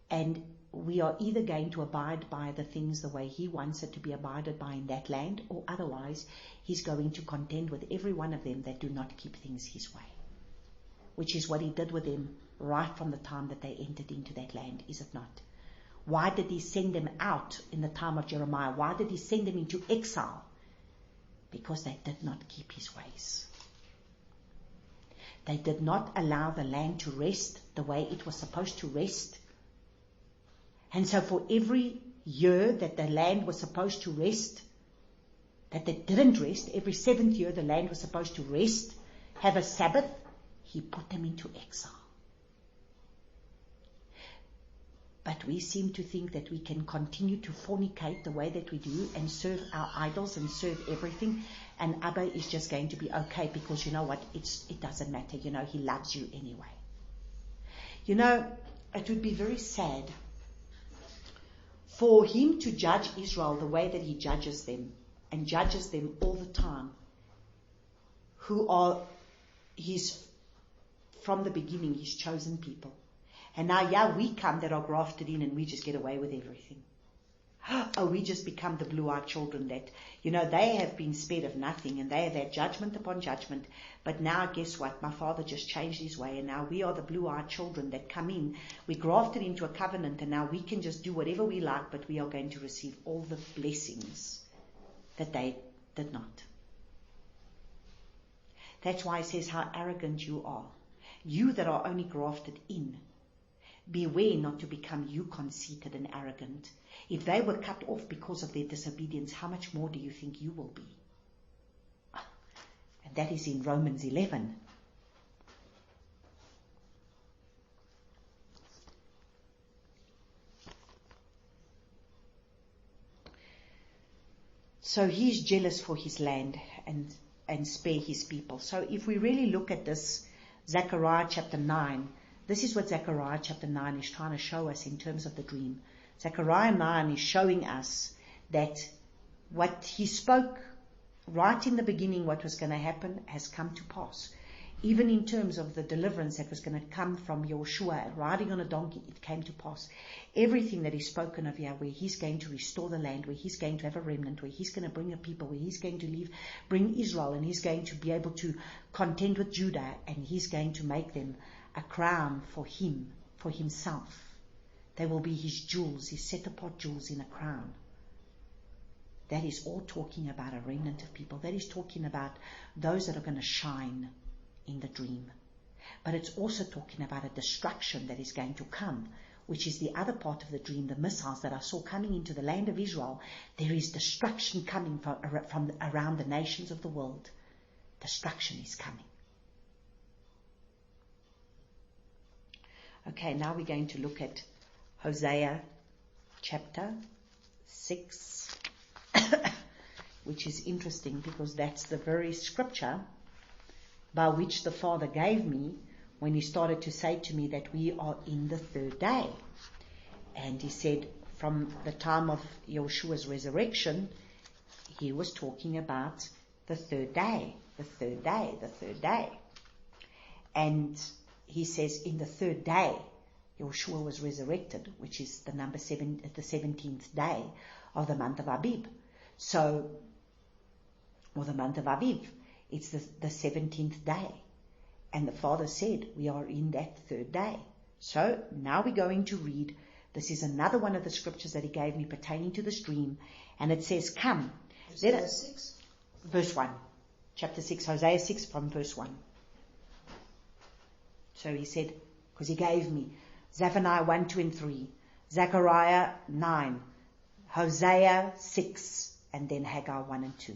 And we are either going to abide by the things the way he wants it to be abided by in that land, or otherwise he's going to contend with every one of them that do not keep things his way, which is what he did with them right from the time that they entered into that land, is it not? Why did he send them out in the time of Jeremiah? Why did he send them into exile? Because they did not keep his ways. They did not allow the land to rest the way it was supposed to rest. And so for every year that the land was supposed to rest, that they didn't rest, every 7th year the land was supposed to rest, have a Sabbath, he put them into exile. But we seem to think that we can continue to fornicate the way that we do and serve our idols and serve everything, and Abba is just going to be okay because you know what, it doesn't matter, he loves you anyway. It would be very sad for him to judge Israel the way that he judges them, and judges them all the time, who are from the beginning, his chosen people. And now, we come that are grafted in and we just get away with everything. Oh, we just become the blue-eyed children that, they have been spared of nothing and they have had judgment upon judgment. But now, guess what? My Father just changed his way, and now we are the blue-eyed children that come in. We grafted into a covenant, and now we can just do whatever we like, but we are going to receive all the blessings that they did not. That's why it says how arrogant you are. You that are only grafted in. Beware not to become you conceited and arrogant. If they were cut off because of their disobedience, how much more do you think you will be? And that is in Romans 11. So he's jealous for his land and spare his people. So if we really look at this, Zechariah chapter 9, this is what Zechariah chapter 9 is trying to show us in terms of the dream. Zechariah 9 is showing us that what he spoke right in the beginning, what was going to happen, has come to pass. Even in terms of the deliverance that was going to come from Yeshua riding on a donkey, it came to pass. Everything that is spoken of here, where he's going to restore the land, where he's going to have a remnant, where he's going to bring a people, where he's going to bring Israel, and he's going to be able to contend with Judah, and he's going to make them a crown for him, for himself. They will be his jewels, his set-apart jewels in a crown. That is all talking about a remnant of people. That is talking about those that are going to shine in the dream. But it's also talking about a destruction that is going to come, which is the other part of the dream, the missiles that I saw coming into the land of Israel. There is destruction coming from around the nations of the world. Destruction is coming. Okay, now we're going to look at Hosea chapter 6, which is interesting because that's the very scripture by which the Father gave me when he started to say to me that we are in the third day. And he said from the time of Yeshua's resurrection, he was talking about the third day, the third day, the third day. And he says in the third day, Yeshua was resurrected, which is the number 7, the 17th day of the month of Abib. So, or the month of Aviv. It's the 17th day. And the Father said, we are in that third day. So, now we're going to read, this is another one of the scriptures that he gave me pertaining to this dream. And it says, come. Let us, 6? Verse 1. Chapter 6, Hosea 6 from verse 1. So he said, because he gave me Zephaniah 1, 2 and 3, Zechariah 9, Hosea 6, and then Haggai 1 and 2.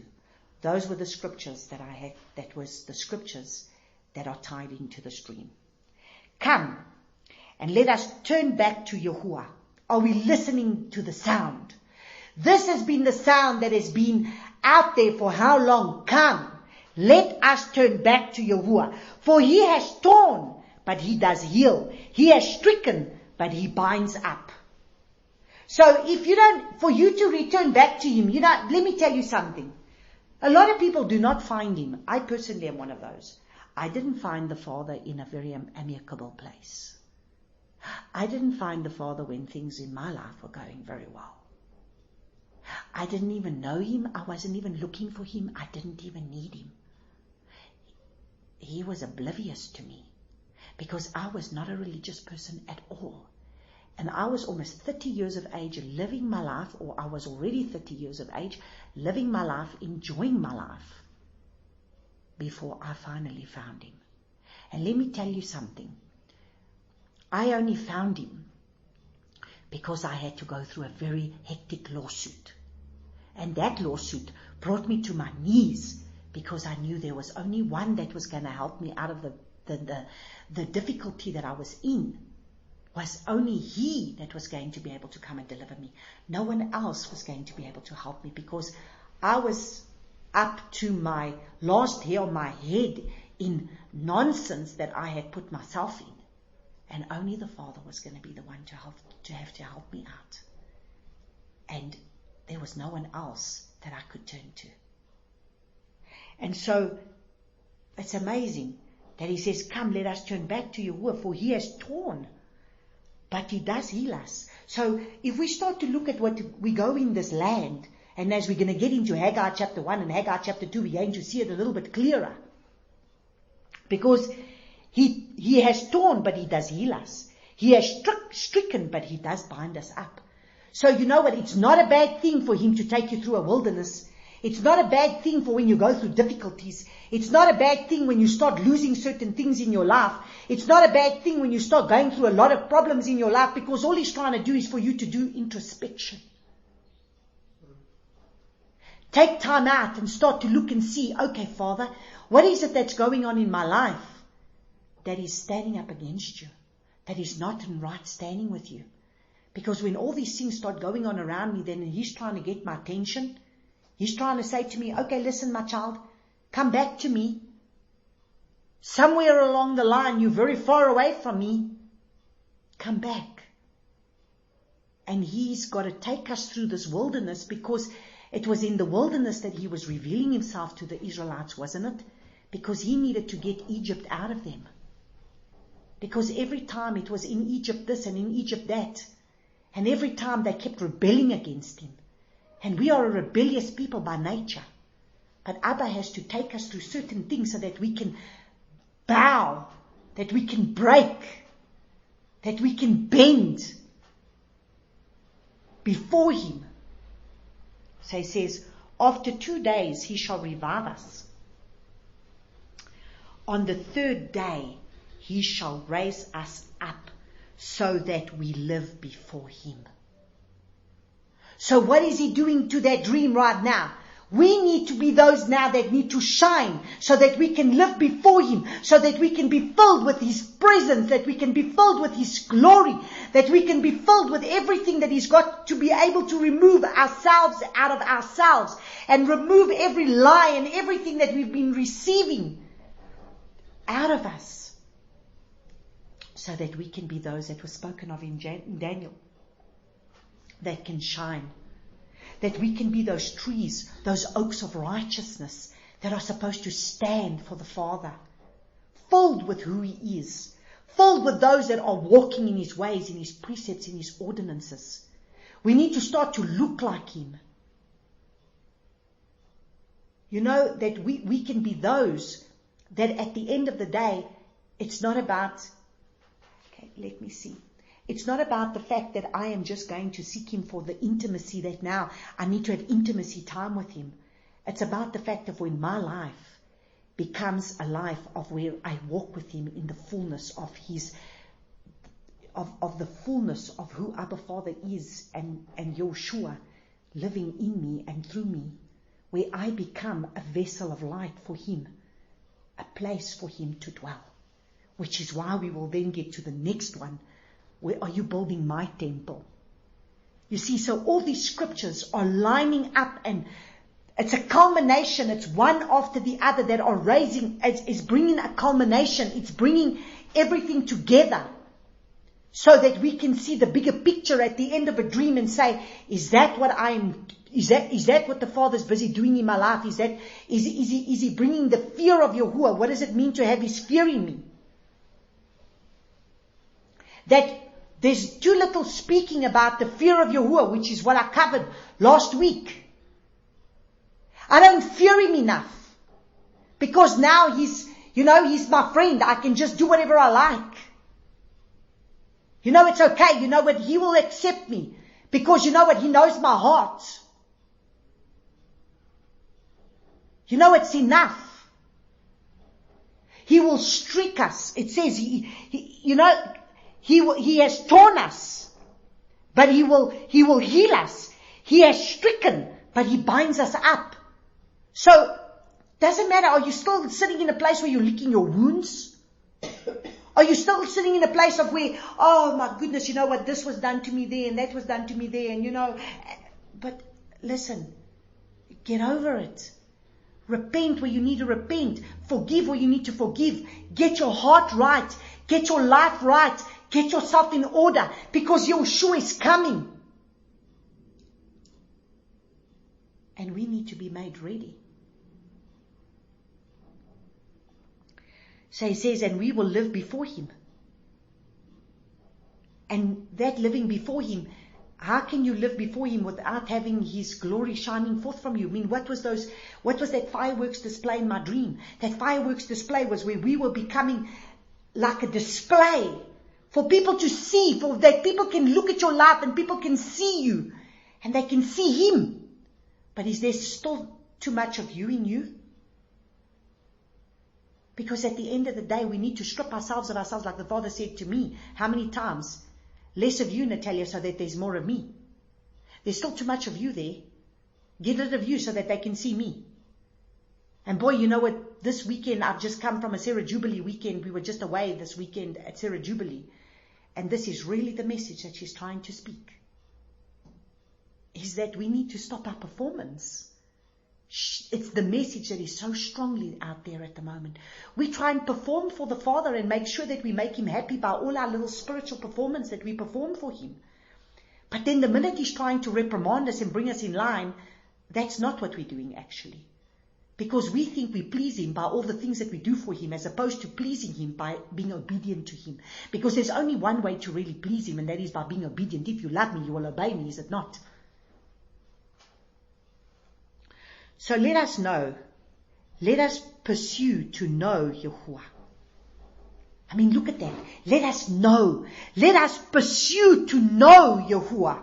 Those were the scriptures that I had, that was the scriptures that are tied into the stream. Come, and let us turn back to Yahuwah. Are we listening to the sound? This has been the sound that has been out there for how long? Come, let us turn back to Yahuwah. For he has torn, but he does heal. He has stricken, but he binds up. So if you don't, for you to return back to him, let me tell you something. A lot of people do not find him. I personally am one of those. I didn't find the Father in a very amicable place. I didn't find the Father when things in my life were going very well. I didn't even know Him. I wasn't even looking for Him. I didn't even need Him. He was oblivious to me because I was not a religious person at all. And I was almost 30 years of age living my life, or I was already 30 years of age living my life, enjoying my life, before I finally found Him. And let me tell you something. I only found Him because I had to go through a very hectic lawsuit. And that lawsuit brought me to my knees because I knew there was only one that was going to help me out of the difficulty that I was in. Was only He that was going to be able to come and deliver me. No one else was going to be able to help me because I was up to my last hair on my head in nonsense that I had put myself in. And only the Father was going to be the one to have to help me out. And there was no one else that I could turn to. And so it's amazing that He says, come, let us turn back to Yahuwah, for He has torn. But He does heal us. So if we start to look at what we go in this land, and as we're going to get into Haggai chapter 1 and Haggai chapter 2, we're going to see it a little bit clearer. Because He has torn, but He does heal us. He has stricken, but He does bind us up. So you know what? It's not a bad thing for Him to take you through a wilderness. It's not a bad thing for when you go through difficulties. It's not a bad thing when you start losing certain things in your life. It's not a bad thing when you start going through a lot of problems in your life, because all He's trying to do is for you to do introspection. Take time out and start to look and see, okay, Father, what is it that's going on in my life that is standing up against you, that is not in right standing with you? Because when all these things start going on around me, then He's trying to get my attention. He's trying to say to me, okay, listen, my child, come back to me. Somewhere along the line, you're very far away from me. Come back. And He's got to take us through this wilderness, because it was in the wilderness that He was revealing Himself to the Israelites, wasn't it? Because He needed to get Egypt out of them. Because every time it was in Egypt this and in Egypt that. And every time they kept rebelling against Him. And we are a rebellious people by nature. But Abba has to take us through certain things so that we can bow, that we can break, that we can bend before Him. So He says, after 2 days He shall revive us. On the 3rd day He shall raise us up so that we live before Him. So what is He doing to that dream right now? We need to be those now that need to shine so that we can live before Him, so that we can be filled with His presence, that we can be filled with His glory, that we can be filled with everything that He's got, to be able to remove ourselves out of ourselves and remove every lie and everything that we've been receiving out of us, so that we can be those that were spoken of in Daniel, that can shine. That we can be those trees, those oaks of righteousness that are supposed to stand for the Father, filled with who He is, filled with those that are walking in His ways, in His precepts, in His ordinances. We need to start to look like Him. You know, that we can be those that at the end of the day, it's not about, okay, let me see. It's not about the fact that I am just going to seek Him for the intimacy, that now I need to have intimacy time with Him. It's about the fact of when my life becomes a life of where I walk with Him in the fullness of His, of the fullness of who Abba Father is, and Yeshua living in me and through me, where I become a vessel of light for Him, a place for Him to dwell. Which is why we will then get to the next one. Where are you building my temple? You see, so all these scriptures are lining up, and it's a culmination. It's one after the other that are raising, is bringing a culmination. It's bringing everything together so that we can see the bigger picture at the end of a dream and say, is that what the Father's busy doing in my life? Is he bringing the fear of Yahuwah? What does it mean to have His fear in me? That There's too little speaking about the fear of Yahuwah, which is what I covered last week. I don't fear him enough. Because now he's my friend. I can just do whatever I like. It's okay. You know what? He will accept me. Because you know what? He knows my heart. It's enough. He will strike us. It says he has torn us, but he will heal us. He has stricken, but he binds us up. So, doesn't matter. Are you still sitting in a place where you're licking your wounds? Are you still sitting in a place of where, oh my goodness, you know what, this was done to me there and that was done to me there, and but listen, get over it. Repent where you need to repent. Forgive where you need to forgive. Get your heart right. Get your life right. Get yourself in order, because Yeshua is coming. And we need to be made ready. So he says, and we will live before him. And that living before him, how can you live before him without having his glory shining forth from you? I mean, what was that fireworks display in my dream? That fireworks display was where we were becoming like a display for people to see, for that people can look at your life and people can see you and they can see him. But is there still too much of you in you? Because at the end of the day, we need to strip ourselves of ourselves, like the Father said to me. How many times? Less of you, Natalia, so that there's more of me. There's still too much of you there. Get rid of you so that they can see me. And boy, you know what? This weekend, I've just come from a Sarah Jubilee weekend. We were just away this weekend at Sarah Jubilee. And this is really the message that she's trying to speak. Is that we need to stop our performance. It's the message that is so strongly out there at the moment. We try and perform for the Father and make sure that we make him happy by all our little spiritual performance that we perform for him. But then the minute he's trying to reprimand us and bring us in line, that's not what we're doing actually. Because we think we please him by all the things that we do for him, as opposed to pleasing him by being obedient to him. Because there's only one way to really please him, and that is by being obedient. If you love me, you will obey me, is it not? So let us know. Let us pursue to know Yahuwah. I mean, look at that. Let us know. Let us pursue to know Yahuwah.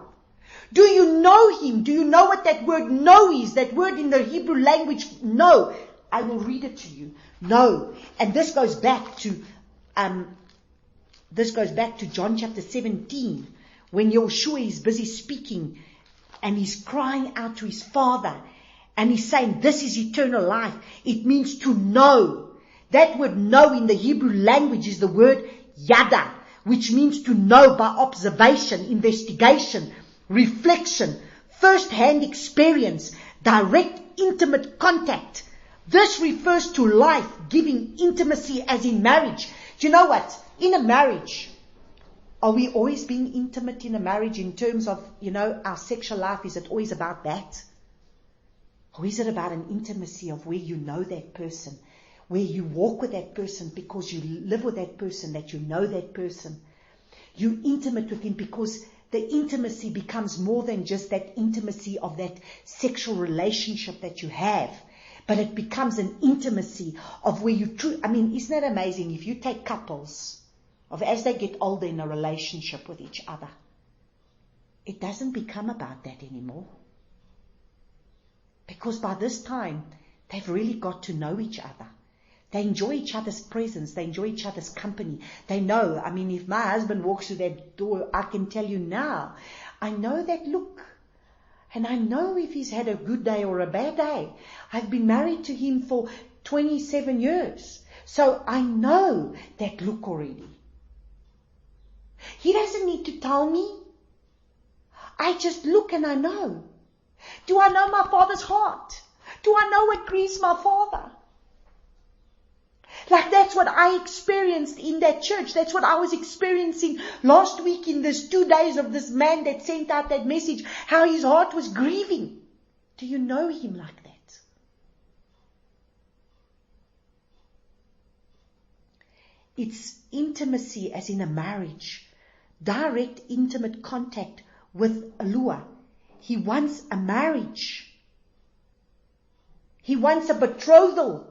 Do you know him? Do you know what that word know is? That word in the Hebrew language, know. I will read it to you. Know. And this goes back to John chapter 17, when Yeshua is busy speaking and he's crying out to his Father. And he's saying, this is eternal life. It means to know. That word know in the Hebrew language is the word yada, which means to know by observation, investigation, reflection, first-hand experience, direct, intimate contact. This refers to life-giving intimacy as in marriage. Do you know what? In a marriage, are we always being intimate in a marriage in terms of, our sexual life? Is it always about that? Or is it about an intimacy of where you know that person, where you walk with that person because you live with that person, that you know that person? You're intimate with him because the intimacy becomes more than just that intimacy of that sexual relationship that you have, but it becomes an intimacy of where you isn't that amazing? If you take couples as they get older in a relationship with each other, it doesn't become about that anymore. Because by this time, they've really got to know each other. They enjoy each other's presence. They enjoy each other's company. They know, if my husband walks through that door, I can tell you now, I know that look. And I know if he's had a good day or a bad day. I've been married to him for 27 years. So I know that look already. He doesn't need to tell me. I just look and I know. Do I know my Father's heart? Do I know what grieves my Father? Like that's what I experienced in that church. That's what I was experiencing last week in this 2 days of this man that sent out that message, how his heart was grieving. Do you know him like that? It's intimacy as in a marriage. direct, intimate contact with Alua. He wants a marriage. He wants a betrothal.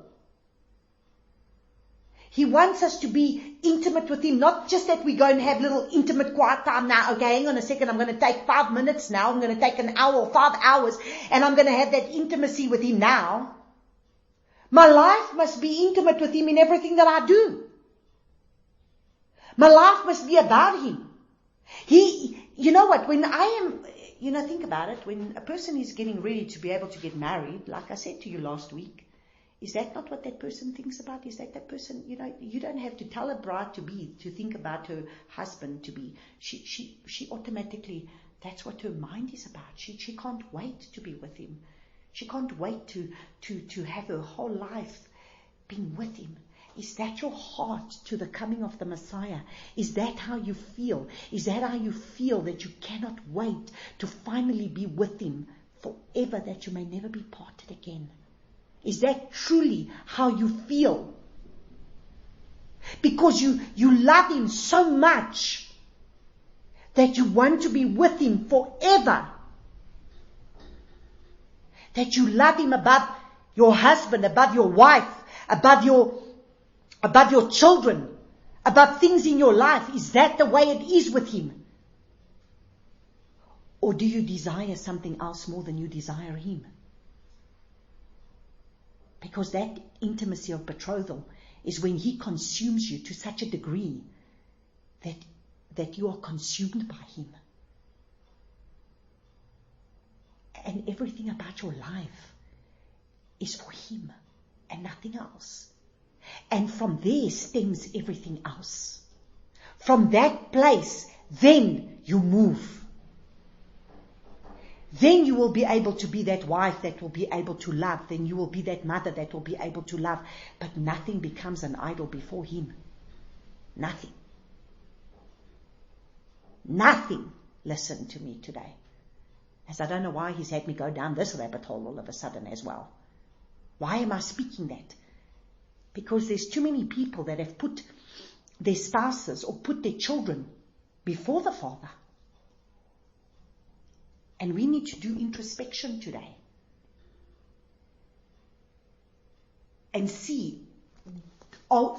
He wants us to be intimate with Him, not just that we go and have little intimate quiet time now. Okay, hang on a second, I'm going to take 5 minutes now, I'm going to take an hour or 5 hours, and I'm going to have that intimacy with Him now. My life must be intimate with Him in everything that I do. My life must be about Him. You know what, when I am, think about it, when a person is getting ready to be able to get married, like I said to you last week, is that not what that person thinks about? Is that person, you don't have to tell a bride to think about her husband to be. She automatically, that's what her mind is about. She can't wait to be with him. She can't wait to have her whole life being with him. Is that your heart to the coming of the Messiah? Is that how you feel? Is that how you feel, that you cannot wait to finally be with him forever, that you may never be parted again? Is that truly how you feel? Because you love him so much that you want to be with him forever. That you love him above your husband, above your wife, above your children, above things in your life. Is that the way it is with him? Or do you desire something else more than you desire him? Because that intimacy of betrothal is when he consumes you to such a degree that you are consumed by him. And everything about your life is for him and nothing else. And from there stems everything else. From that place, then you move. Then you will be able to be that wife that will be able to love. Then you will be that mother that will be able to love. But nothing becomes an idol before him. Nothing. Nothing. Listen to me today. As I don't know why he's had me go down this rabbit hole all of a sudden as well. Why am I speaking that? Because there's too many people that have put their spouses or put their children before the Father. And we need to do introspection today. And see,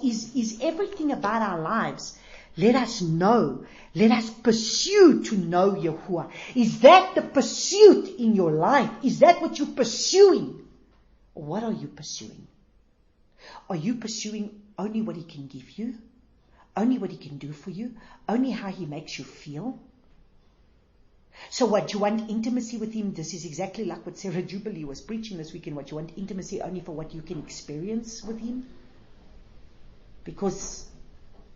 is everything about our lives, let us know, let us pursue to know Yahuwah. Is that the pursuit in your life? Is that what you're pursuing? Or what are you pursuing? Are you pursuing only what he can give you? Only what he can do for you? Only how he makes you feel? So what, you want intimacy with him? This is exactly like what Sarah Jubilee was preaching this weekend. What, you want intimacy only for what you can experience with him? Because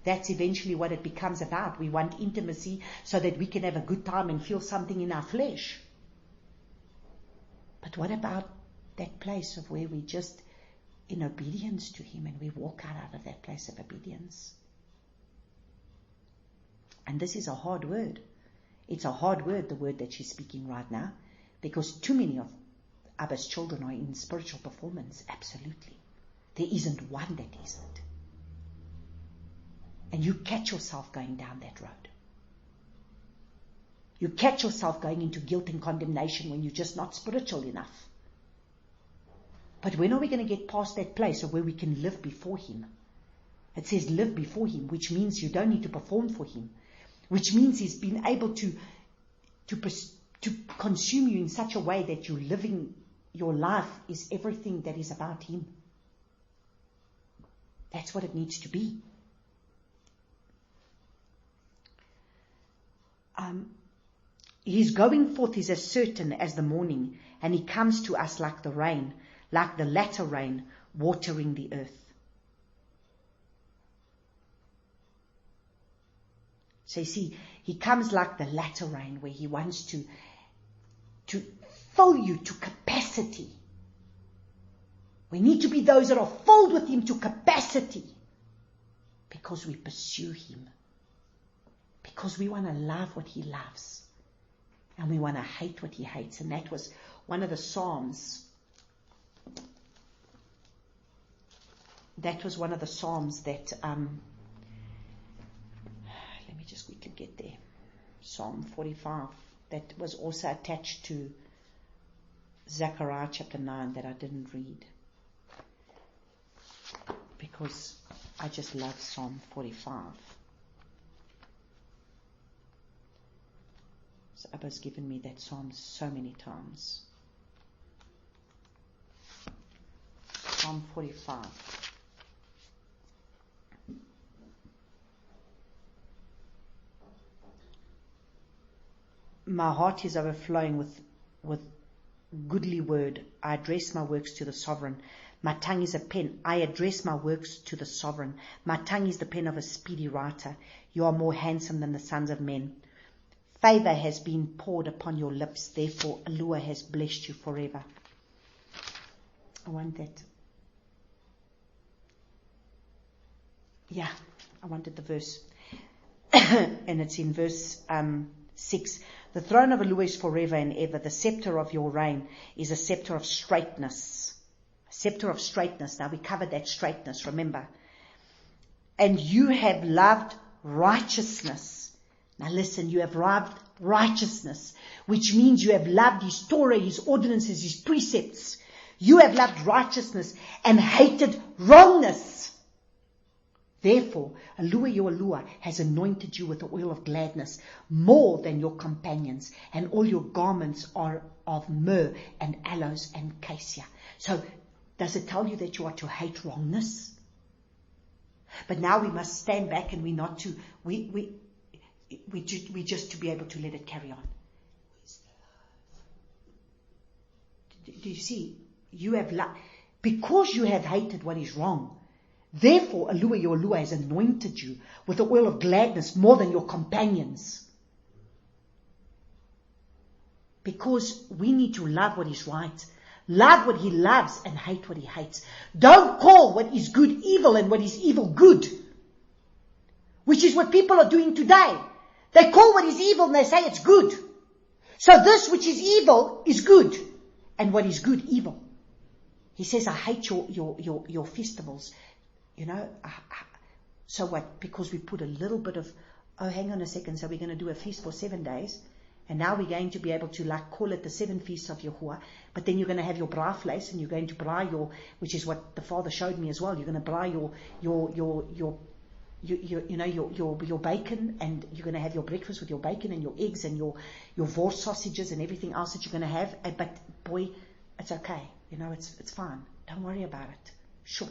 that's eventually what it becomes about. We want intimacy so that we can have a good time and feel something in our flesh. But what about that place of where we just in obedience to him and we walk out of that place of obedience? And this is a hard word. It's a hard word, the word that she's speaking right now, because too many of Abba's children are in spiritual performance. Absolutely. There isn't one that isn't. And you catch yourself going down that road. You catch yourself going into guilt and condemnation when you're just not spiritual enough. But when are we going to get past that place of where we can live before him? It says live before him, which means you don't need to perform for him. Which means he's been able to consume you in such a way that you're living, your life is everything that is about him. That's what it needs to be. His going forth is as certain as the morning, and he comes to us like the rain, like the latter rain, watering the earth. So you see, he comes like the latter rain, where he wants to fill you to capacity. We need to be those that are filled with him to capacity, because we pursue him. Because we want to love what he loves. And we want to hate what he hates. And that was one of the Psalms. That was one of the Psalms that... let me just quickly get there. Psalm 45 that was also attached to Zechariah chapter 9 that I didn't read, because I just love Psalm 45. So Abba's given me that psalm so many times. Psalm 45. My heart is overflowing with goodly word. I address my works to the sovereign. My tongue is a pen. I address my works to the sovereign. My tongue is the pen of a speedy writer. You are more handsome than the sons of men. Favor has been poured upon your lips. Therefore, Allah has blessed you forever. I want that. Yeah, I wanted the verse. And it's in verse 6. The throne of Allah is forever and ever. The scepter of your reign is a scepter of straightness. A scepter of straightness. Now we covered that straightness, remember. And you have loved righteousness. Now listen, you have loved righteousness, which means you have loved His Torah, His ordinances, His precepts. You have loved righteousness and hated wrongness. Therefore, Allah, your Allah, has anointed you with the oil of gladness more than your companions, and all your garments are of myrrh and aloes and cassia. So, does it tell you that you are to hate wrongness? But now we must stand back and we're not to, we just to be able to let it carry on. Do you see? You have because you have hated what is wrong. Therefore, Allah, your Allah, has anointed you with the oil of gladness more than your companions. Because we need to love what is right. Love what He loves and hate what He hates. Don't call what is good evil and what is evil good. Which is what people are doing today. They call what is evil and they say it's good. So this which is evil is good. And what is good, evil. He says, I hate your festivals. You know, so what? Because we put a little bit of, oh, hang on a second, so we're going to do a feast for 7 days, and now we're going to be able to call it the 7 feasts of Yahuwah, but then you're going to have your braafvleis, and you're going to braai which is what the Father showed me as well, you're going to braai your bacon, and you're going to have your breakfast with your bacon and your eggs and your wors sausages and everything else that you're going to have, but boy, it's okay, you know, it's fine, don't worry about it, sure.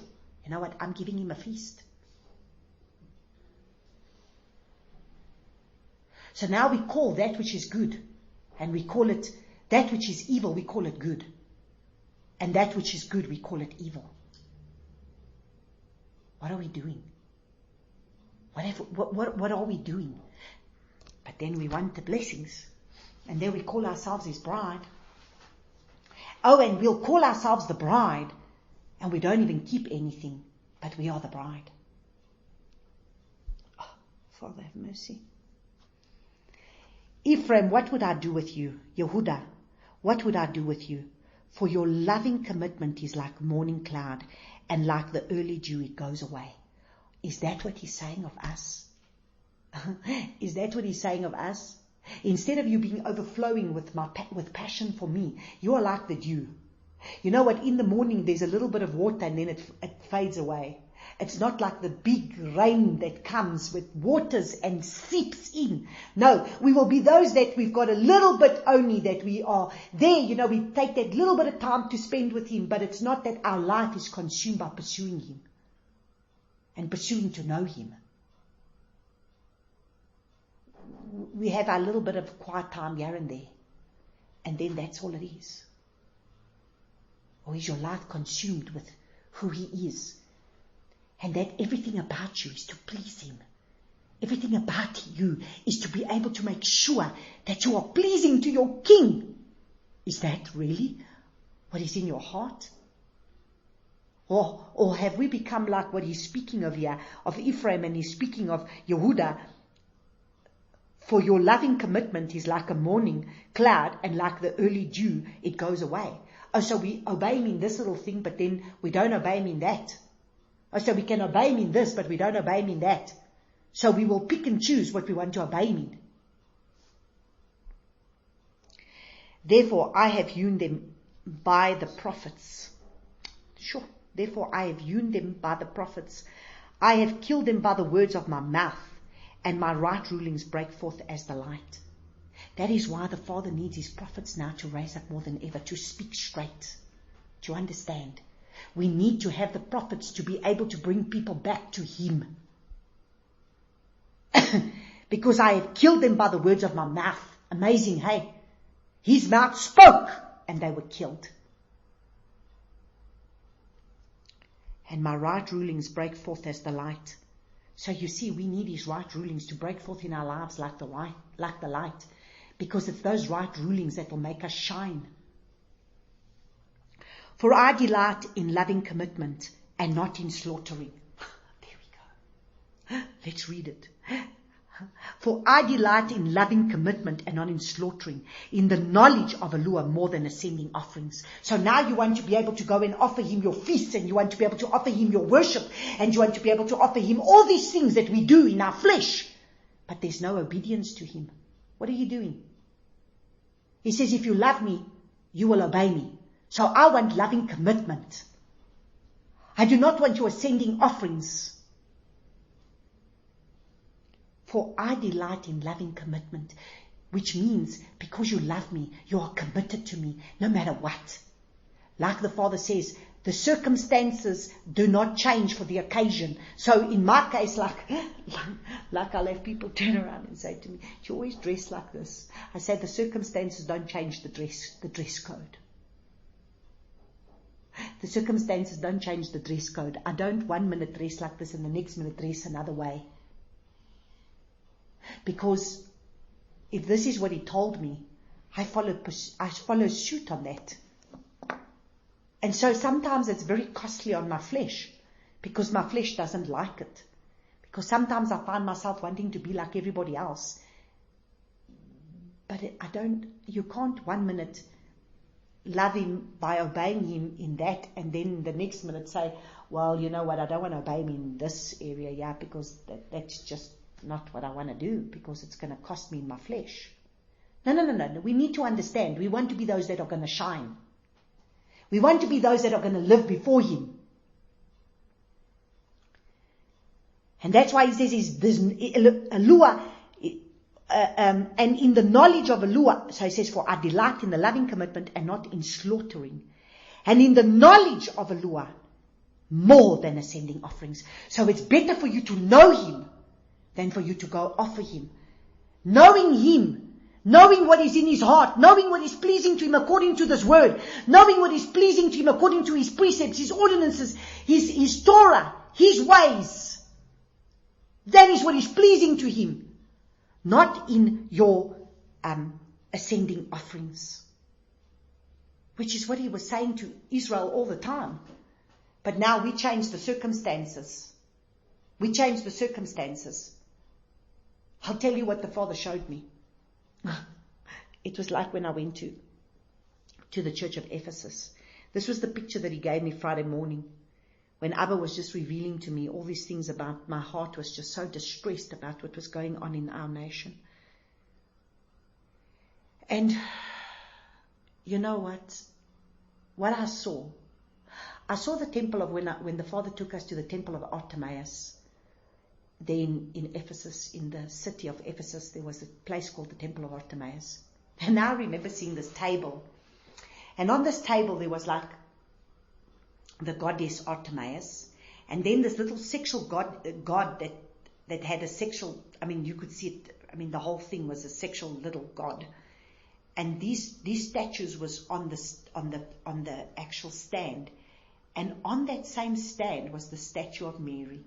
You know what? I'm giving him a feast. So now we call that which is good, and we call it, that which is evil, we call it good. And that which is good, we call it evil. What are we doing? What are we doing? But then we want the blessings. And then we call ourselves His bride. Oh, and we'll call ourselves the bride. And we don't even keep anything, but we are the bride. Oh, Father, have mercy. Ephraim, what would I do with you? Yehuda, what would I do with you? For your loving commitment is like morning cloud, and like the early dew, it goes away. Is that what He's saying of us? Is that what He's saying of us? Instead of you being overflowing with passion for me, you are like the dew. You know what? In the morning, there's a little bit of water and then it fades away. It's not like the big rain that comes with waters and seeps in. No, we will be those that we've got a little bit only, that we are there. You know, we take that little bit of time to spend with Him, but it's not that our life is consumed by pursuing Him and pursuing to know Him. We have our little bit of quiet time here and there, and then that's all it is. Or is your life consumed with who He is? And that everything about you is to please Him. Everything about you is to be able to make sure that you are pleasing to your King. Is that really what is in your heart? Or have we become like what He's speaking of here, of Ephraim, and He's speaking of Yehuda? For your loving commitment is like a morning cloud, and like the early dew, it goes away. Oh, so we obey Him in this little thing, but then we don't obey Him in that. Oh, so we can obey Him in this, but we don't obey Him in that. So we will pick and choose what we want to obey Him in. Therefore I have hewn them by the prophets. Sure. Therefore I have hewn them by the prophets. I have killed them by the words of my mouth, and my right rulings break forth as the light. That is why the Father needs his prophets now to raise up more than ever, to speak straight. Do you understand? We need to have the prophets to be able to bring people back to him. Because I have killed them by the words of my mouth. Amazing, hey? His mouth spoke and they were killed. And my right rulings break forth as the light. So you see, we need his right rulings to break forth in our lives like the light. Because it's those right rulings that will make us shine. For I delight in loving commitment and not in slaughtering. There we go. Let's read it. For I delight in loving commitment and not in slaughtering, in the knowledge of Elohim more than ascending offerings. So now you want to be able to go and offer him your feasts, and you want to be able to offer him your worship, and you want to be able to offer him all these things that we do in our flesh. But there's no obedience to him. What are you doing? He says, if you love me, you will obey me. So I want loving commitment. I do not want your ascending offerings. For I delight in loving commitment, which means because you love me, you are committed to me, no matter what. Like the Father says, the circumstances do not change for the occasion. So in my case, like I'll have people turn around and say to me, you always dress like this. I say the circumstances don't change the dress code. The circumstances don't change the dress code. I don't 1 minute dress like this and the next minute dress another way. Because if this is what he told me, I follow suit on that. And so sometimes it's very costly on my flesh, because my flesh doesn't like it. Because sometimes I find myself wanting to be like everybody else. But you can't 1 minute love him by obeying him in that, and then the next minute say, well, you know what, I don't want to obey him in this area, because that's just not what I want to do, because it's going to cost me in my flesh. No. We need to understand. We want to be those that are going to shine. We want to be those that are going to live before him. And that's why he says, there's Elohim, and in the knowledge of Elohim, so he says, for I delight in the loving commitment and not in slaughtering. And in the knowledge of Elohim, more than ascending offerings. So it's better for you to know him than for you to go offer him. Knowing him, knowing what is in his heart, knowing what is pleasing to him according to this word, knowing what is pleasing to him according to his precepts, his ordinances, his Torah, his ways. That is what is pleasing to him. Not in your ascending offerings. Which is what he was saying to Israel all the time. But now we change the circumstances. We change the circumstances. I'll tell you what the Father showed me. It was like when I went to the church of Ephesus. This was the picture that he gave me Friday morning. When Abba was just revealing to me all these things about my heart was just so distressed about what was going on in our nation. And you know what? What I saw the temple of when the Father took us to the temple of Artemis. Then in Ephesus, in the city of Ephesus, there was a place called the Temple of Artemis. And I remember seeing this table. And on this table there was like the goddess Artemis. And then this little sexual god that had a sexual, you could see it, the whole thing was a sexual little god. And these statues was on the actual stand. And on that same stand was the statue of Mary.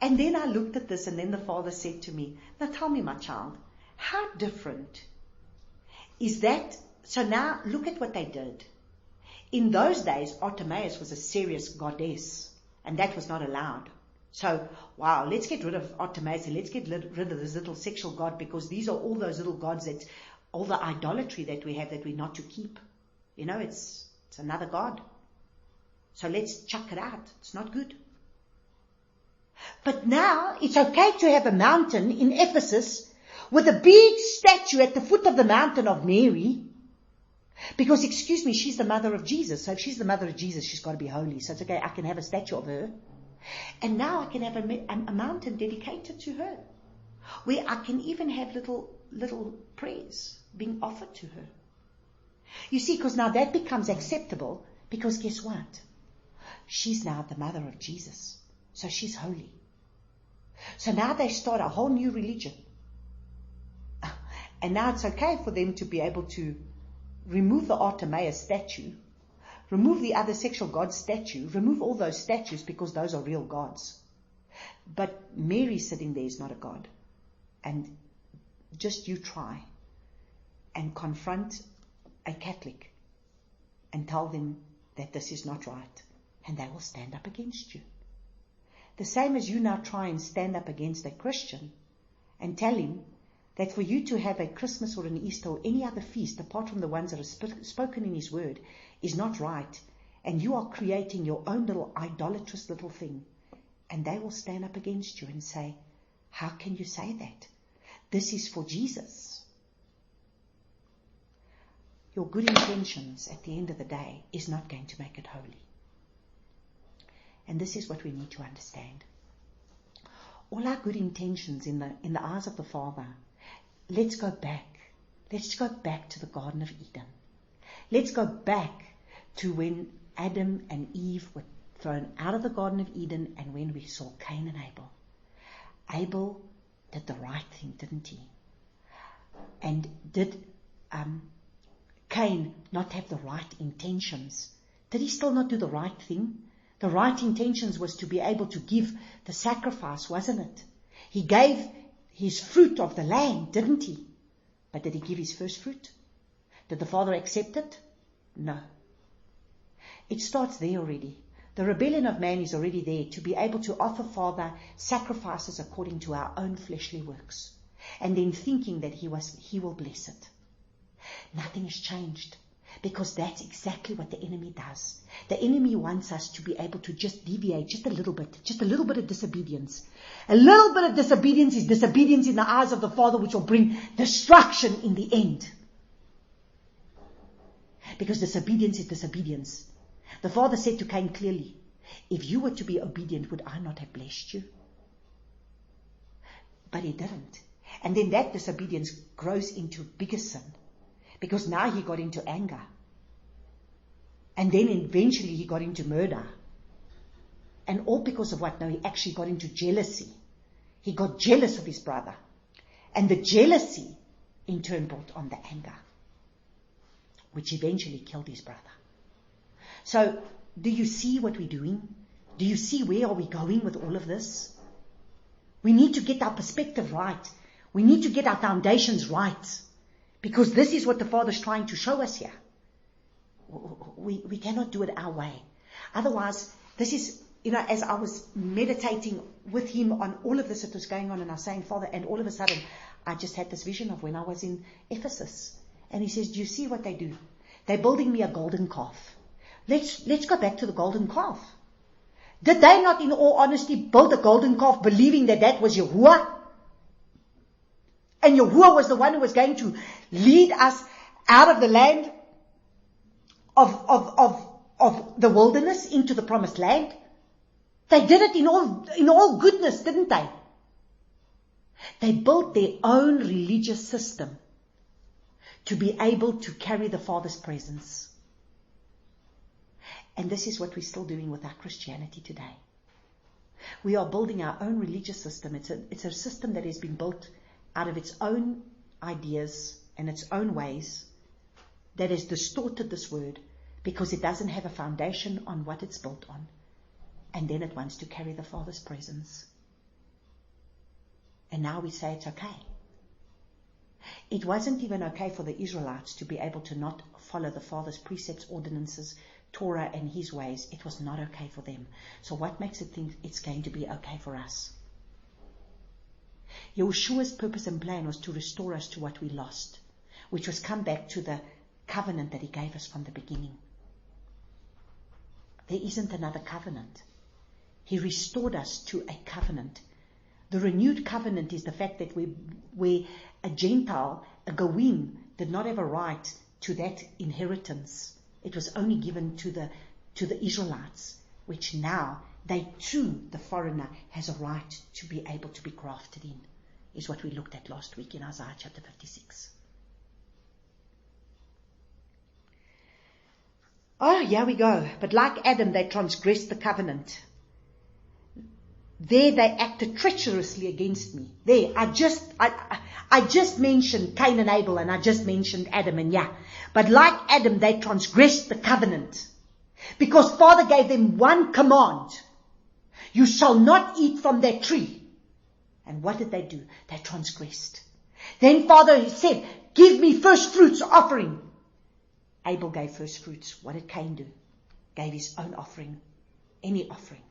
And then I looked at this, and then the Father said to me, now tell me, my child, how different is that? So now look at what they did. In those days, Artemis was a serious goddess, and that was not allowed. So, wow, let's get rid of Artemis, and let's get rid of this little sexual god, because these are all those little gods, all the idolatry that we have that we're not to keep. It's another god. So let's chuck it out. It's not good. But now it's okay to have a mountain in Ephesus with a big statue at the foot of the mountain of Mary. Because, excuse me, she's the mother of Jesus. So if she's the mother of Jesus, she's got to be holy. So it's okay, I can have a statue of her. And now I can have a mountain dedicated to her, where I can even have little prayers being offered to her. You see, because now that becomes acceptable, because guess what? She's now the mother of Jesus. So she's holy. So now they start a whole new religion. And now it's okay for them to be able to remove the Artemis statue, remove the other sexual god statue, remove all those statues because those are real gods. But Mary sitting there is not a god. And just you try and confront a Catholic and tell them that this is not right, and they will stand up against you. The same as you now try and stand up against a Christian and tell him that for you to have a Christmas or an Easter or any other feast apart from the ones that are spoken in his word is not right, and you are creating your own little idolatrous little thing, and they will stand up against you and say, how can you say that? This is for Jesus. Your good intentions at the end of the day is not going to make it holy. And this is what we need to understand. All our good intentions in the eyes of the Father, let's go back. Let's go back to the Garden of Eden. Let's go back to when Adam and Eve were thrown out of the Garden of Eden and when we saw Cain and Abel. Abel did the right thing, didn't he? And did Cain not have the right intentions? Did he still not do the right thing? The right intentions was to be able to give the sacrifice, wasn't it? He gave his fruit of the land, didn't he? But did he give his first fruit? Did the Father accept it? No. It starts there already. The rebellion of man is already there to be able to offer Father sacrifices according to our own fleshly works. And then thinking that he will bless it. Nothing has changed. Because that's exactly what the enemy does. The enemy wants us to be able to just deviate just a little bit of disobedience. A little bit of disobedience is disobedience in the eyes of the Father, which will bring destruction in the end. Because disobedience is disobedience. The Father said to Cain clearly, if you were to be obedient, would I not have blessed you? But he didn't. And then that disobedience grows into bigger sin. Because now he got into anger. And then eventually he got into murder. And all because of what? No, he actually got into jealousy. He got jealous of his brother. And the jealousy in turn brought on the anger, which eventually killed his brother. So, do you see what we're doing? Do you see where are we going with all of this? We need to get our perspective right. We need to get our foundations right. Because this is what the Father's trying to show us here. We cannot do it our way. Otherwise, this is, as I was meditating with him on all of this that was going on, and I was saying, Father, and all of a sudden, I just had this vision of when I was in Ephesus. And he says, do you see what they do? They're building me a golden calf. Let's go back to the golden calf. Did they not, in all honesty, build a golden calf believing that that was Yahuwah? And Yahuwah was the one who was going to lead us out of the land of the wilderness into the promised land. They did it in all goodness, didn't they? They built their own religious system to be able to carry the Father's presence. And this is what we're still doing with our Christianity today. We are building our own religious system. It's a system that has been built out of its own ideas and its own ways that has distorted this word because it doesn't have a foundation on what it's built on. And then it wants to carry the Father's presence. And now we say it's okay. It wasn't even okay for the Israelites to be able to not follow the Father's precepts, ordinances, Torah and his ways. It was not okay for them. So what makes it think it's going to be okay for us? Yeshua's purpose and plan was to restore us to what we lost, which was come back to the covenant that he gave us from the beginning. There isn't another covenant. He restored us to a covenant. The renewed covenant is the fact that where a Gentile, a Goyim, did not have a right to that inheritance. It was only given to the Israelites, which now they too, the foreigner, has a right to be able to be grafted in, is what we looked at last week in Isaiah chapter 56. Oh, here we go. But like Adam, they transgressed the covenant. There they acted treacherously against me. There, I just mentioned Cain and Abel, and I just mentioned Adam and yeah. But like Adam, they transgressed the covenant. Because Father gave them one command. You shall not eat from that tree. And what did they do? They transgressed. Then Father said, give me first fruits offering. Abel gave first fruits. What did Cain do? Gave his own offering. Any offering.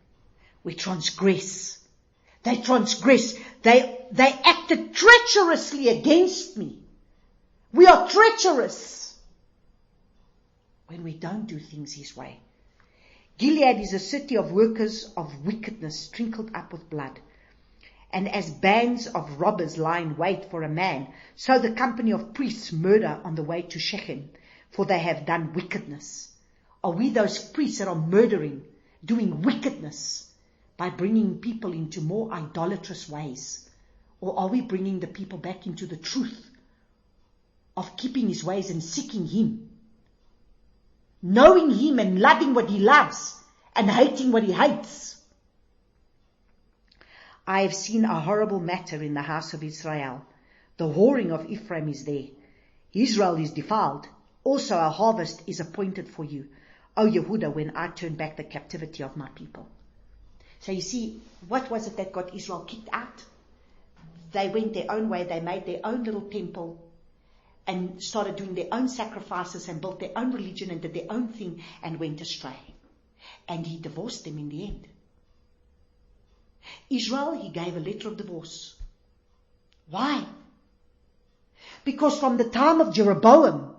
We transgress. They transgress. They acted treacherously against me. We are treacherous when we don't do things His way. Gilead is a city of workers of wickedness, sprinkled up with blood. And as bands of robbers lie in wait for a man, so the company of priests murder on the way to Shechem, for they have done wickedness. Are we those priests that are murdering, doing wickedness, by bringing people into more idolatrous ways? Or are we bringing the people back into the truth of keeping His ways and seeking Him? Knowing Him and loving what He loves and hating what He hates. I have seen a horrible matter in the house of Israel. The whoring of Ephraim is there. Israel is defiled. Also a harvest is appointed for you, O Yehuda, when I turn back the captivity of my people. So you see, what was it that got Israel kicked out? They went their own way. They made their own little temple and started doing their own sacrifices and built their own religion and did their own thing and went astray. And He divorced them in the end. Israel, He gave a letter of divorce. Why? Because from the time of Jeroboam,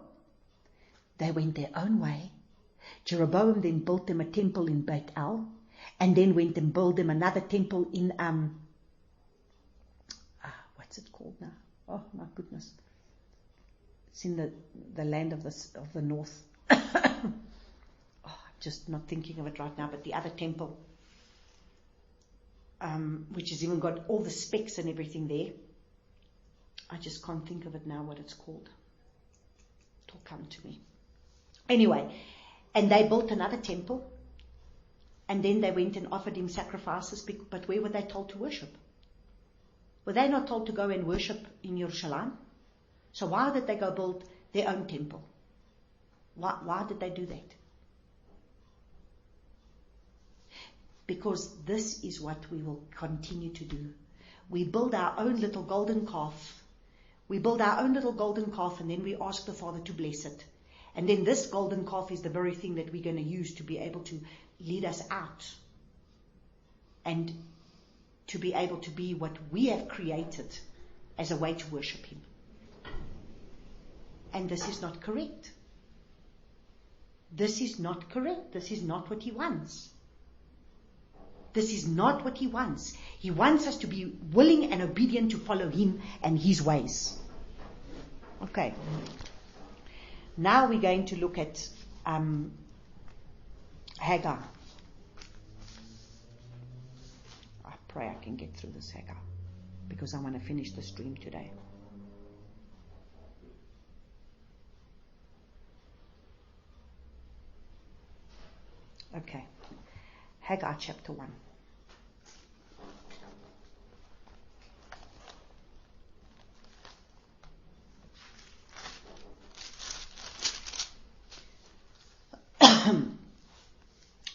they went their own way. Jeroboam then built them a temple in Beit El, and then went and built them another temple in, what's it called now? Oh my goodness. It's in the land of the north. I'm just not thinking of it right now, but the other temple, which has even got all the specs and everything there. I just can't think of it now, what it's called. It'll come to me. Anyway, and they built another temple, and then they went and offered Him sacrifices, but where were they told to worship? Were they not told to go and worship in Jerusalem? So why did they go build their own temple? Why did they do that? Because this is what we will continue to do. We build our own little golden calf. We build our own little golden calf, and then we ask the Father to bless it. And then this golden calf is the very thing that we're going to use to be able to lead us out and to be able to be what we have created as a way to worship Him. And this is not correct. This is not correct. This is not what He wants. This is not what He wants. He wants us to be willing and obedient to follow Him and His ways. Okay. Now we're going to look at Haggai. I pray I can get through this Haggai, because I want to finish the stream today. Okay. Haggai chapter 1.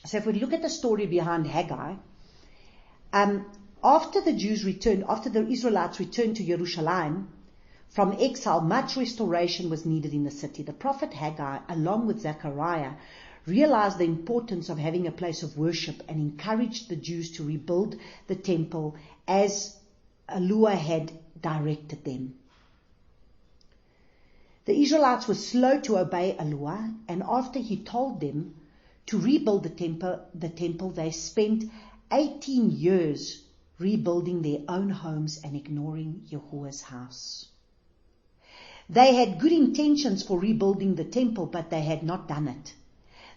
So if we look at the story behind Haggai, after the Israelites returned to Jerusalem from exile, much restoration was needed in the city. The prophet Haggai, along with Zechariah, realized the importance of having a place of worship and encouraged the Jews to rebuild the temple as Elohim had directed them. The Israelites were slow to obey Elohim, and after He told them to rebuild the temple, they spent 18 years rebuilding their own homes and ignoring Yahuwah's house. They had good intentions for rebuilding the temple, but they had not done it.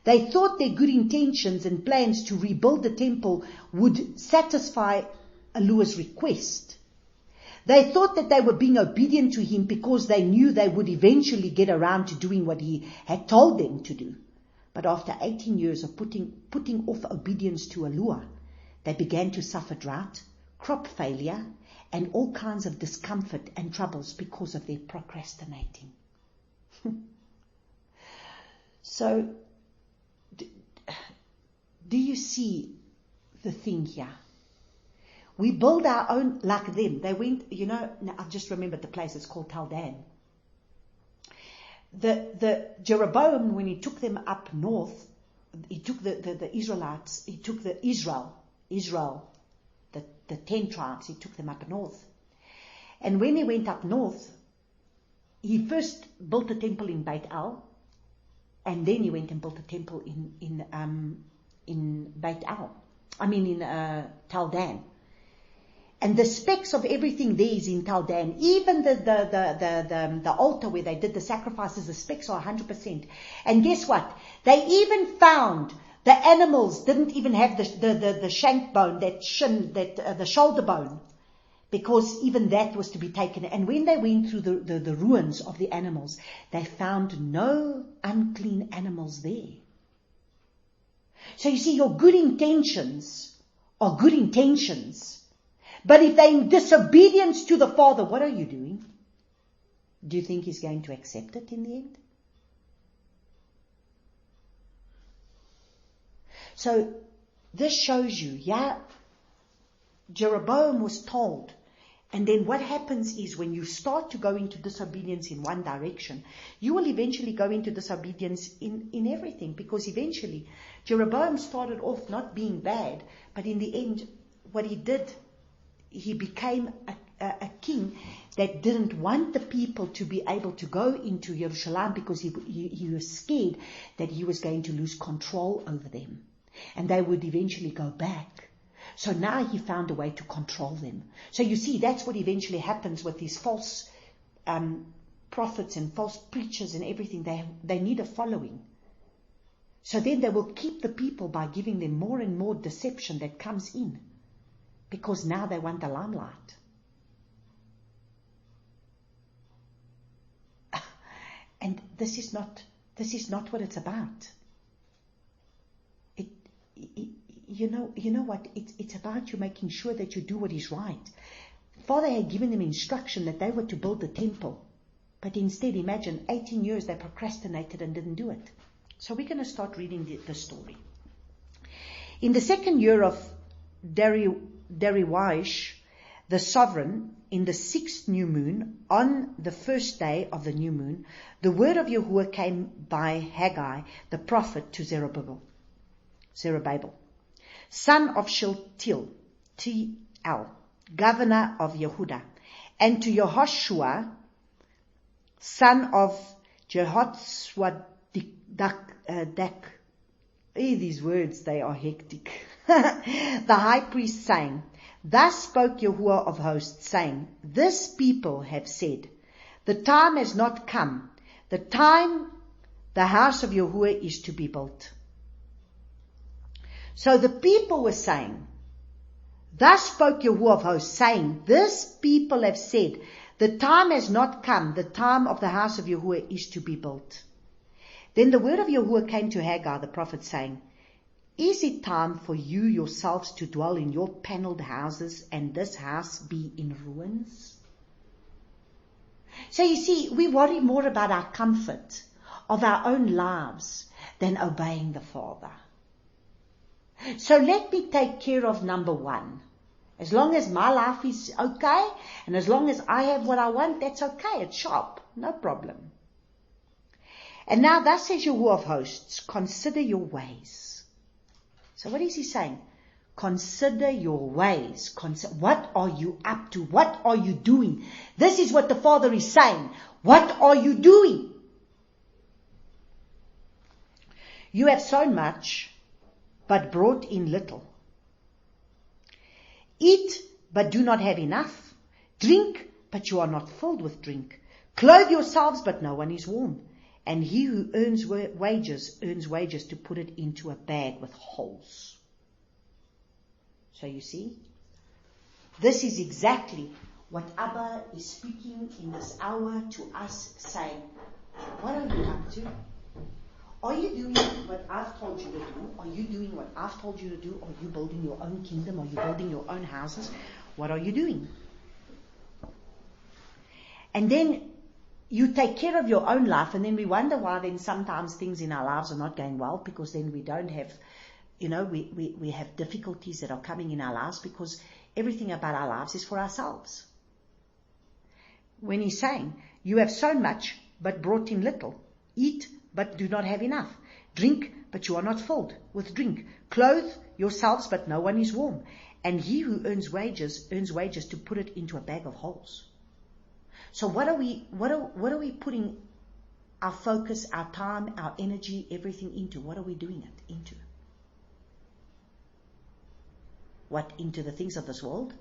They thought their good intentions and plans to rebuild the temple would satisfy Yahuwah's request. They thought that they were being obedient to him because they knew they would eventually get around to doing what he had told them to do. But after 18 years of putting off obedience to Yahuwah, they began to suffer drought, crop failure, and all kinds of discomfort and troubles because of their procrastinating. So, do you see the thing here? We build our own, like them. They went, I just remembered the place, it's called Taldan. The Jeroboam, when he took them up north, he took the Israelites, he took Israel, the 10 tribes, he took them up north. And when he went up north, he first built a temple in Beit El, and then he went and built a temple in Beit El. In Taldan. And the specs of everything there is in Taldan. Even the altar where they did the sacrifices, the specs are 100%. And guess what? They even found the animals didn't even have the shank bone, the shoulder bone, because even that was to be taken. And when they went through the ruins of the animals, they found no unclean animals there. So you see, your good intentions are good intentions. But if they're in disobedience to the Father, what are you doing? Do you think he's going to accept it in the end? So this shows you, Jeroboam was told. And then what happens is when you start to go into disobedience in one direction, you will eventually go into disobedience in everything. Because eventually, Jeroboam started off not being bad, but in the end, what he did, he became a king that didn't want the people to be able to go into Jerusalem because he was scared that he was going to lose control over them. And they would eventually go back. So now he found a way to control them. So you see, that's what eventually happens with these false prophets and false preachers and everything. They need a following. So then they will keep the people by giving them more and more deception that comes in. Because now they want the limelight. And this is not what it's about. You know what? It's about you making sure that you do what is right. Father had given them instruction that they were to build the temple. But instead, imagine, 18 years they procrastinated and didn't do it. So we're going to start reading the story. In the second year of Darius, the sovereign, in the 6th new moon, on the first day of the new moon, the word of Yahuwah came by Haggai, the prophet, to Zerubbabel, son of Shealtiel, T.L., governor of Yehuda, and to Yehoshua, son of Jehotzwadak. These words, they are hectic. The high priest, saying, Thus spoke Yahuwah of hosts, saying, This people have said, the time has not come, the time the house of Yahuwah is to be built. So the people were saying, Thus spoke Yahuwah of hosts, saying, This people have said, the time has not come, the time of the house of Yahuwah is to be built. Then the word of Yahuwah came to Haggai the prophet, saying, Is it time for you yourselves to dwell in your paneled houses, and this house be in ruins? So you see, we worry more about our comfort of our own lives than obeying the Father. So let me take care of number one. As long as my life is okay, and as long as I have what I want, that's okay. It's sharp. No problem. And now thus says Yahuwah of hosts, consider your ways. So what is he saying? Consider your ways. What are you up to? What are you doing? This is what the Father is saying. What are you doing? You have sown much, but brought in little. Eat but do not have enough. Drink, but you are not filled with drink. Clothe yourselves, but no one is warm. And he who earns wages to put it into a bag with holes. So you see, this is exactly what Abba is speaking in this hour to us, saying, what are you up to? Are you doing what I've told you to do? Are you doing what I've told you to do? Are you building your own kingdom? Are you building your own houses? What are you doing? And then you take care of your own life, and then we wonder why then sometimes things in our lives are not going well, because then we don't have, we have difficulties that are coming in our lives because everything about our lives is for ourselves. When he's saying, you have sown much, but brought in little. Eat, but do not have enough. Drink, but you are not filled with drink. Clothe yourselves, but no one is warm. And he who earns wages to put it into a bag of holes. So what are we putting our focus, our time, our energy, everything into? What are we doing it into? What, into the things of this world?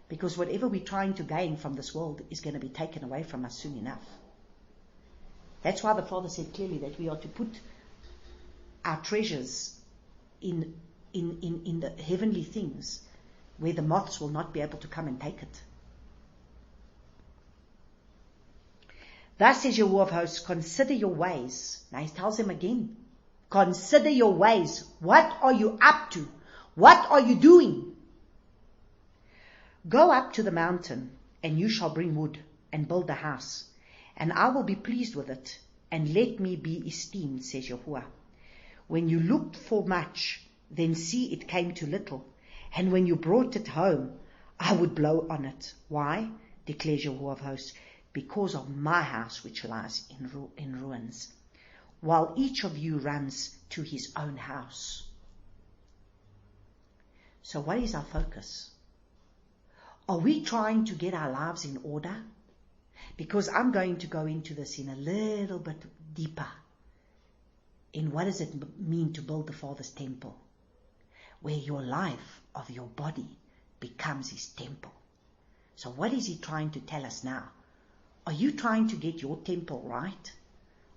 Because whatever we're trying to gain from this world is going to be taken away from us soon enough. That's why the Father said clearly that we are to put our treasures in the heavenly things, where the moths will not be able to come and take it. Thus says Yahuwah of hosts, consider your ways. Now he tells them again, consider your ways. What are you up to? What are you doing? Go up to the mountain, and you shall bring wood, and build a house, and I will be pleased with it, and let me be esteemed, says Yahuwah. When you looked for much, then see it came to little, and when you brought it home, I would blow on it. Why? Declares Yahuwah of hosts. Because of my house which lies in ruins, while each of you runs to his own house. So what is our focus? Are we trying to get our lives in order? Because I'm going to go into this in a little bit deeper. In what does it mean to build the Father's temple? Where your life of your body becomes his temple. So what is he trying to tell us now? Are you trying to get your temple right?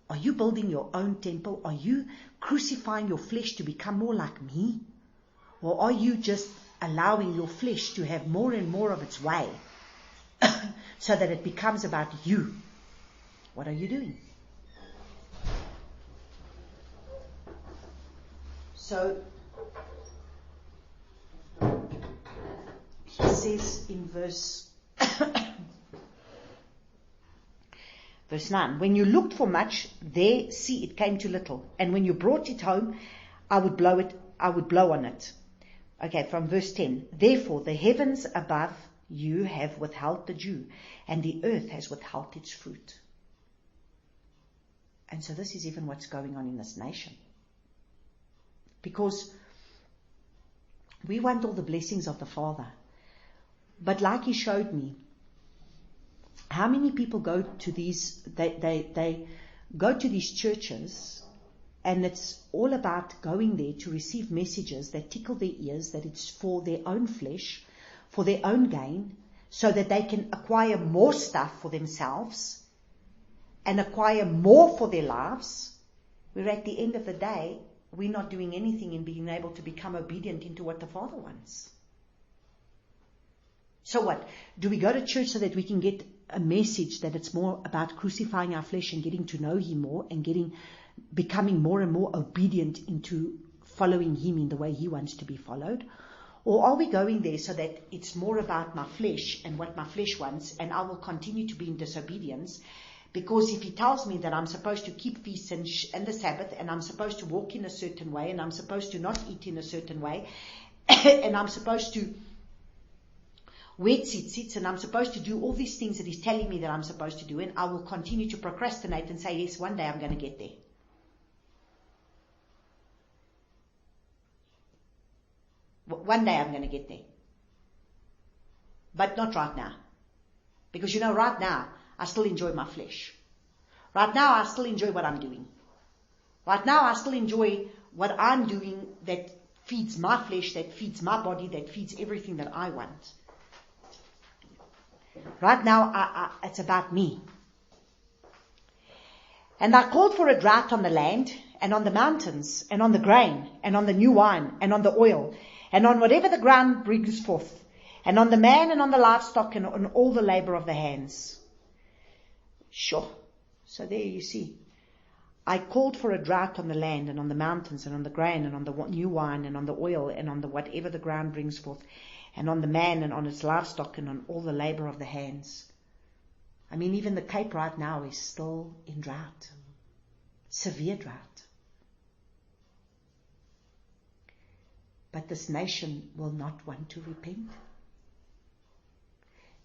Are you building your own temple? Are you crucifying your flesh to become more like me? Or are you just allowing your flesh to have more and more of its way so that it becomes about you? What are you doing? So, he says in verse 9, when you looked for much, there, see, it came to little. And when you brought it home, I would blow on it. Okay, from verse 10. Therefore, the heavens above you have withheld the dew, and the earth has withheld its fruit. And so this is even what's going on in this nation. Because we want all the blessings of the Father. But like he showed me, how many people go to these, they go to these churches, and it's all about going there to receive messages that tickle their ears, that it's for their own flesh, for their own gain, so that they can acquire more stuff for themselves and acquire more for their lives, where at the end of the day, we're not doing anything in being able to become obedient into what the Father wants. So what? Do we go to church so that we can get a message that it's more about crucifying our flesh and getting to know him more and becoming more and more obedient into following him in the way he wants to be followed? Or are we going there so that it's more about my flesh and what my flesh wants, and I will continue to be in disobedience? Because if he tells me that I'm supposed to keep feasts and the Sabbath, and I'm supposed to walk in a certain way, and I'm supposed to not eat in a certain way, and I'm supposed to wear tzitzits, and I'm supposed to do all these things that he's telling me that I'm supposed to do, and I will continue to procrastinate and say, yes, one day I'm going to get there. One day I'm going to get there. But not right now. Because right now, I still enjoy my flesh. Right now, I still enjoy what I'm doing. Right now, I still enjoy what I'm doing that feeds my flesh, that feeds my body, that feeds everything that I want. Right now, it's about me. And I called for a drought on the land, and on the mountains, and on the grain, and on the new wine, and on the oil, and on whatever the ground brings forth, and on the man, and on the livestock, and on all the labor of the hands. Sure. So there you see. I called for a drought on the land, and on the mountains, and on the grain, and on the new wine, and on the oil, and on the whatever the ground brings forth, and on the man, and on its livestock, and on all the labor of the hands. I mean, even the Cape right now is still in drought. Severe drought. But this nation will not want to repent.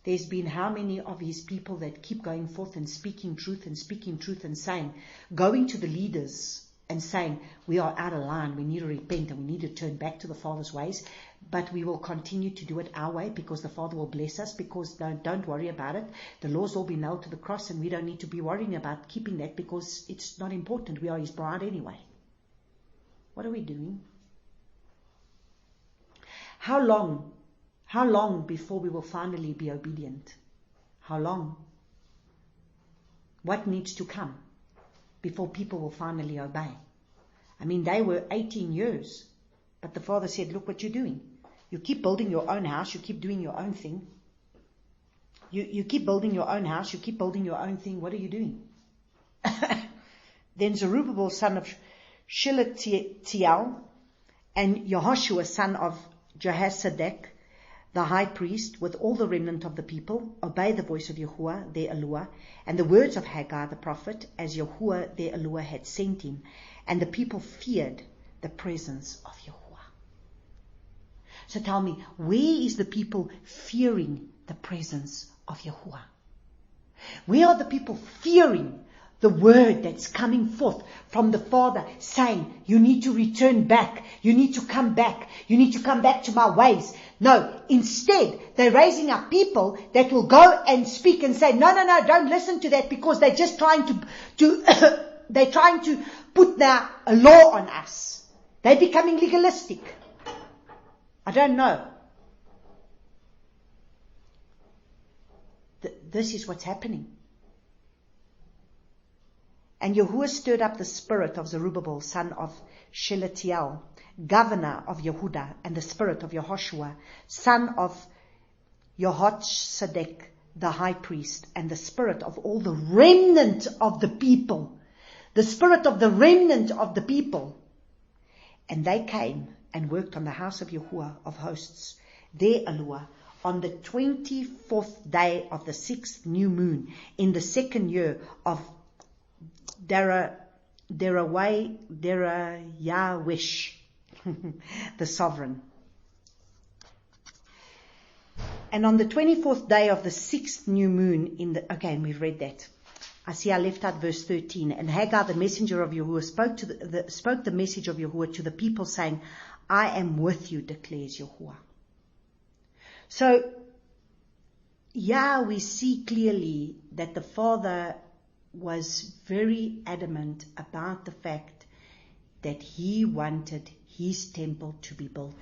There's been how many of his people that keep going forth and speaking truth and saying, going to the leaders and saying, we are out of line, we need to repent and we need to turn back to the Father's ways, but we will continue to do it our way because the Father will bless us, because don't worry about it. The laws will be nailed to the cross and we don't need to be worrying about keeping that because it's not important. We are his bride anyway. What are we doing? How long before we will finally be obedient? How long? What needs to come before people will finally obey? I mean, they were 18 years, but the Father said, look what you're doing. You keep building your own house, you keep doing your own thing. You keep building your own house, you keep building your own thing. What are you doing? Then Zerubbabel, son of Shealtiel, and Yehoshua, son of Jehozadak, the high priest, with all the remnant of the people, obey the voice of Yahuwah, their Elohah, and the words of Haggai the prophet, as Yahuwah, their Elohah, had sent him. And the people feared the presence of Yahuwah. So tell me, where is the people fearing the presence of Yahuwah? Where are the people fearing the word that's coming forth from the Father saying, you need to return back, you need to come back, you need to come back to my ways? No, instead, they're raising up people that will go and speak and say, no, don't listen to that, because they're just trying to they're trying to put now a law on us. They're becoming legalistic. I don't know. This is what's happening. And Yahuwah stirred up the spirit of Zerubbabel, son of Shealtiel, governor of Yehudah, and the spirit of Yehoshua, son of Jehozadak, the high priest, and the spirit of all the remnant of the people. The spirit of the remnant of the people. And they came and worked on the house of Yahuwah of hosts, their Elohah, on the 24th day of the 6th new moon, in the 2nd year of Derayawish, the sovereign. And on the 24th day of the 6th new moon again, we've read that. I see I left out verse 13. And Haggai, the messenger of Yahuwah, spoke the message of Yahuwah to the people, saying, I am with you, declares Yahuwah. So, we see clearly that the Father was very adamant about the fact that he wanted his temple to be built.